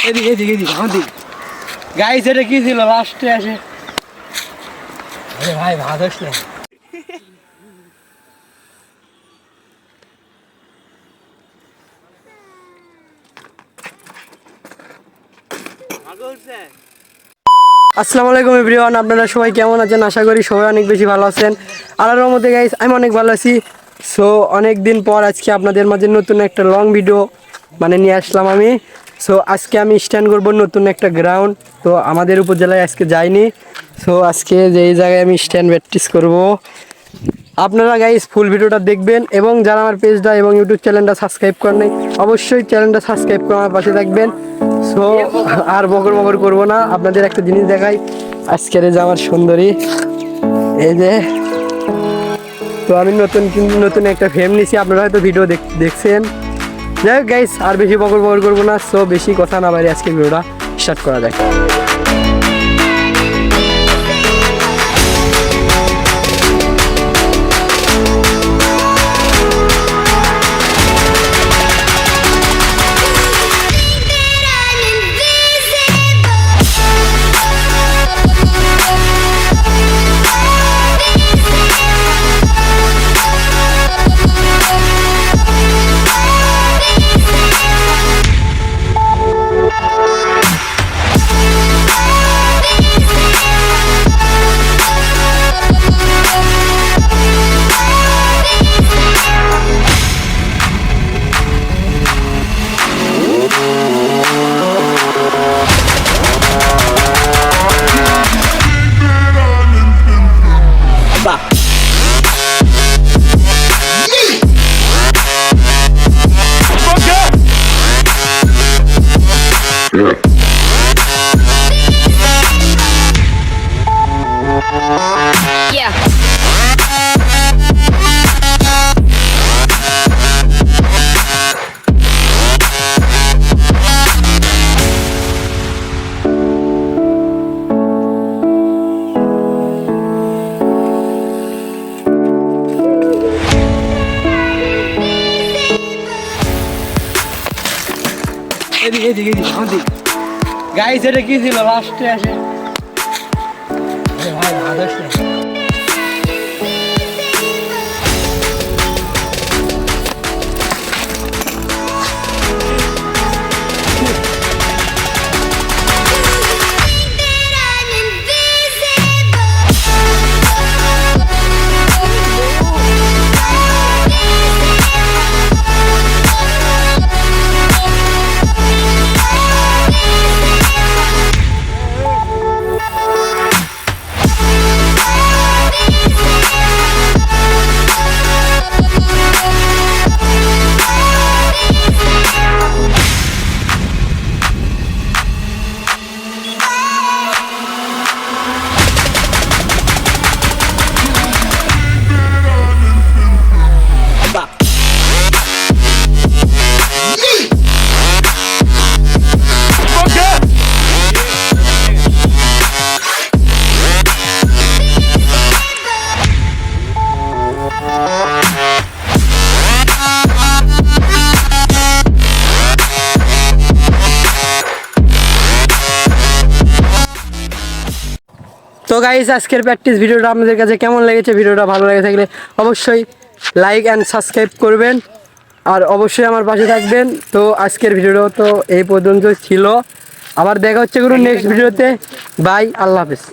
এদিকে এদিকে এদিকে আমার দিকে গাইস, এটা কি ছিল লাস্টে আসে? আরে ভাই ভাত আসলে আসসালামু আলাইকুম এভরিওয়ান, আপনারা সবাই কেমন আছেন? আশা করি সবাই অনেক বেশি ভালো আছেন। আল্লাহর রহমতে গাইস আমি অনেক ভালো আছি। সো অনেক দিন পর আজকে আপনাদের মাঝে নতুন একটা লং ভিডিও নিয়ে আসলাম আমি। সো আজকে আমি স্ট্যান্ড করব নতুন একটা গ্রাউন্ড। তো আমাদের উপজেলায় আজকে যাইনি। সো আজকে যেই জায়গায় আমি স্ট্যান্ড প্র্যাকটিস করব, আপনারা গাইস ফুল ভিডিওটা দেখবেন এবং যারা আমার পেজটা এবং ইউটিউব চ্যানেলটা সাবস্ক্রাইব করেন নাই অবশ্যই চ্যানেলটা সাবস্ক্রাইব করে আমার পাশে থাকবেন। সো আর বকর বকর করবো না, আপনাদের একটা জিনিস দেখাই। আজকের এই যে আমার সুন্দরী, এই যে তো আমি নতুন একটা ফ্রেম নিয়েছি, আপনারা হয়তো ভিডিও দেখছেন। যাই হোক গাইস, আর বেশি বকর বকর করবো না। সো বেশি কথা না বাইরে আজকে ভিডিওটা স্টার্ট করা যাক। এদিকে এদিকে এদিকে আমার দিকে গাইস, এটা কি ছিল লাস্টে আসে? আরে ভাই ভাত আসলে তো গাইস, আজকের প্র্যাকটিস ভিডিওটা আপনাদের কাছে কেমন লেগেছে? ভিডিওটা ভালো লেগে থাকলে অবশ্যই লাইক অ্যান্ড সাবস্ক্রাইব করবেন আর অবশ্যই আমার পাশে থাকবেন। তো আজকের ভিডিও তো এই পর্যন্ত ছিল, আবার দেখা হচ্ছে কোনো নেক্সট ভিডিওতে। বাই, আল্লাহ হাফেজ।